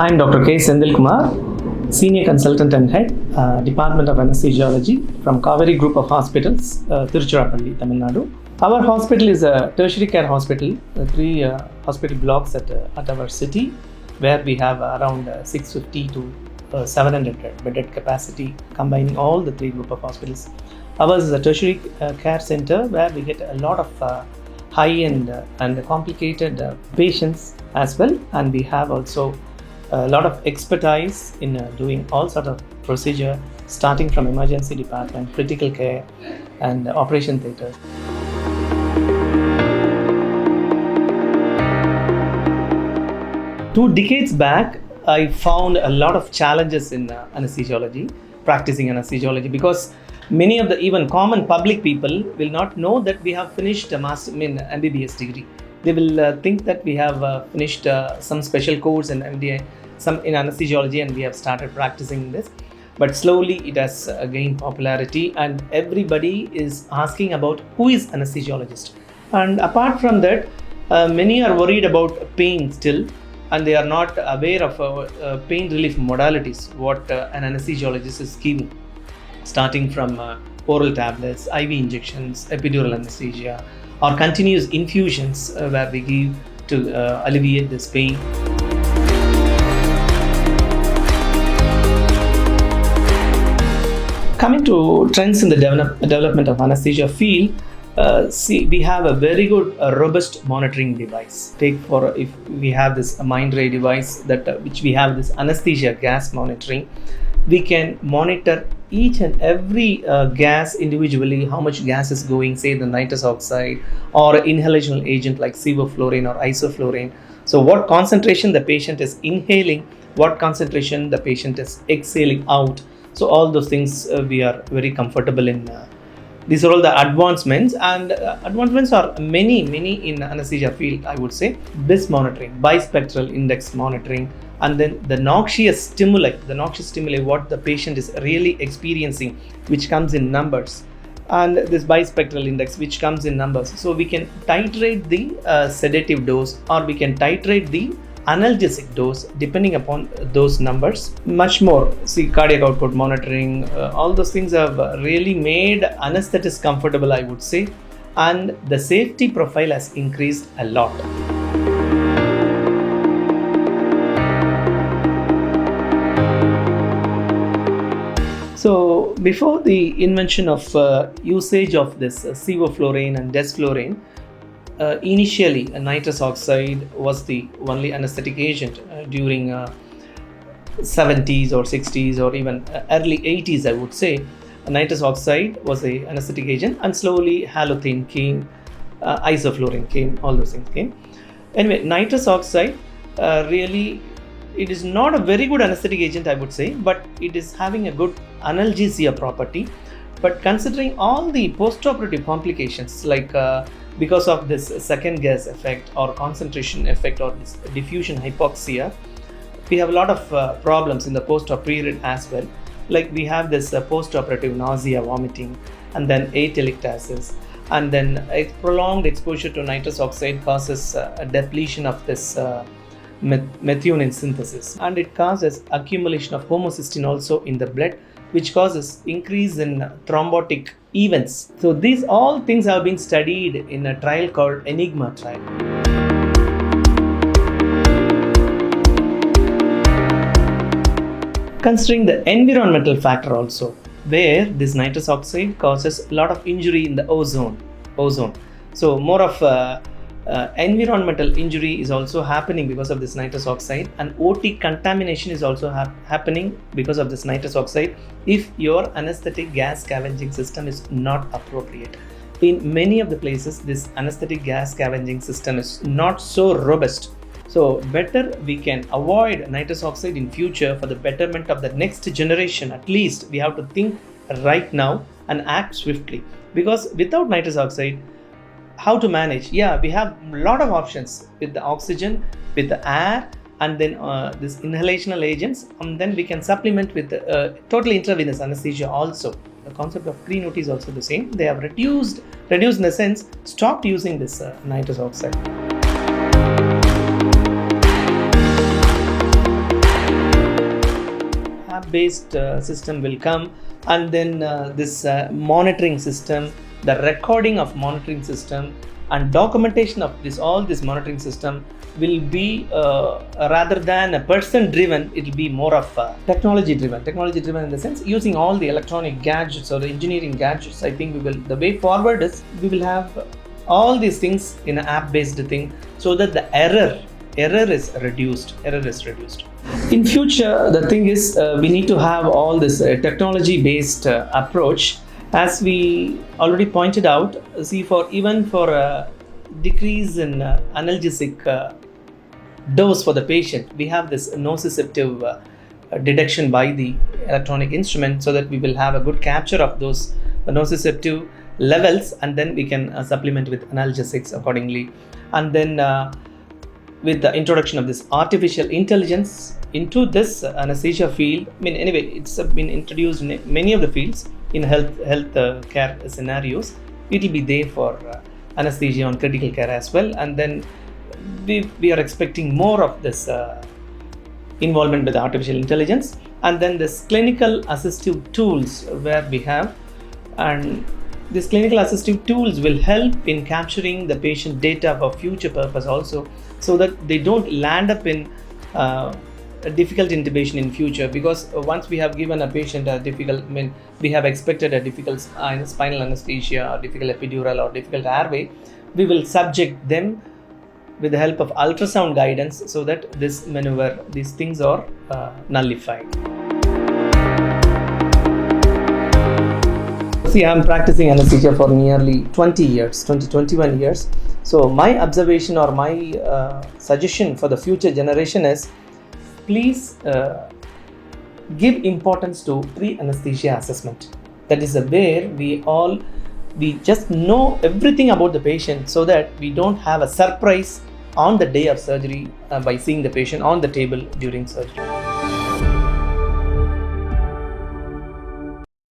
I'm Dr. K. Sendil Kumar, Senior Consultant and Head, Department of Anesthesiology from Kaveri Group of Hospitals, Tiruchirappalli, Tamil Nadu. Our hospital is a tertiary care hospital, three hospital blocks at our city, where we have around 650 to 700 bedded capacity, combining all the three group of hospitals. Ours is a tertiary care center where we get a lot of high-end and complicated patients as well, and we have also a lot of expertise in doing all sort of procedure, starting from emergency department, critical care, and operation theatre. Two decades back, I found a lot of challenges in anesthesiology, practicing anesthesiology, because many of the even common public people will not know that we have finished a master MBBS degree. They will think that we have finished some special course in MDI, some in anesthesiology, and we have started practicing this. But slowly it has gained popularity, and everybody is asking about who is anesthesiologist. And apart from that, many are worried about pain still, and they are not aware of pain relief modalities, what an anesthesiologist is giving, starting from oral tablets, IV injections, epidural anesthesia, or continuous infusions where we give to alleviate this pain. Coming to trends in the development of anesthesia field, we have a very good robust monitoring device. Take for if we have this Mindray device which we have this anesthesia gas monitoring, we can monitor each and every gas individually, how much gas is going, say the nitrous oxide or inhalational agent like sevoflurane or isoflurane. So what concentration the patient is inhaling, what concentration the patient is exhaling out. So all those things we are very comfortable in. These are all the advancements, and advancements are many in anesthesia field, I would say. BIS monitoring, bispectral index monitoring, and then the noxious stimuli, what the patient is really experiencing, which comes in numbers, and this bispectral index, which comes in numbers. So we can titrate the sedative dose, or we can titrate the analgesic dose depending upon those numbers. Much more, see, cardiac output monitoring, all those things have really made anesthetists comfortable, I would say, and the safety profile has increased a lot. So before the invention of usage of this sevoflurane and desflurane, initially nitrous oxide was the only anesthetic agent during 70s or 60s or even early 80s, I would say. Nitrous oxide was the anesthetic agent, and slowly halothane came, isoflurane came, all those things came. Anyway, nitrous oxide really, it is not a very good anesthetic agent, I would say, but it is having a good analgesia property. But considering all the postoperative complications, like because of this second gas effect or concentration effect or this diffusion hypoxia, we have a lot of problems in the post-op period as well. Like we have this post-operative nausea, vomiting, and then atelectasis, and then prolonged exposure to nitrous oxide causes a depletion of this methionine synthesis, and it causes accumulation of homocysteine also in the blood, which causes increase in thrombotic events. So these all things have been studied in a trial called Enigma trial. Considering the environmental factor also, where this nitrous oxide causes a lot of injury in the ozone. So more of environmental injury is also happening because of this nitrous oxide, and OT contamination is also happening because of this nitrous oxide if your anesthetic gas scavenging system is not appropriate. In many of the places, this anesthetic gas scavenging system is not so robust. So better we can avoid nitrous oxide in future for the betterment of the next generation. At least we have to think right now and act swiftly, because without nitrous oxide, how to manage? Yeah, we have a lot of options with the oxygen, with the air, and then this inhalational agents, and then we can supplement with totally intravenous anesthesia also. The concept of green OT is also the same. They have reduced in the sense, stopped using this nitrous oxide. app-based system will come, and then this monitoring system, the recording of monitoring system, and documentation of all this monitoring system will be rather than a person driven, it will be more of technology driven in the sense using all the electronic gadgets or the engineering gadgets. I think the way forward is we will have all these things in an app based thing, so that the error is reduced. In future, the thing is we need to have all this technology based approach. As we already pointed out, see, for a decrease in analgesic dose for the patient, we have this nociceptive detection by the electronic instrument, so that we will have a good capture of those nociceptive levels, and then we can supplement with analgesics accordingly. And then with the introduction of this artificial intelligence into this anesthesia field, I mean, anyway, it's been introduced in many of the fields in health care scenarios. It will be there for anesthesia on critical care as well. And then we are expecting more of this involvement with artificial intelligence. And then this clinical assistive tools where we have, and these clinical assistive tools will help in capturing the patient data for future purpose also, so that they don't land up in a difficult intubation in future. Because once we have given a patient a difficult, I mean, we have expected a difficult spinal anesthesia or difficult epidural or difficult airway, we will subject them with the help of ultrasound guidance, so that this maneuver, these things are nullified. See, I am practicing anesthesia for nearly 21 years. So my observation or my suggestion for the future generation is, please give importance to pre-anesthesia assessment. That is where we just know everything about the patient, so that we don't have a surprise on the day of surgery by seeing the patient on the table during surgery.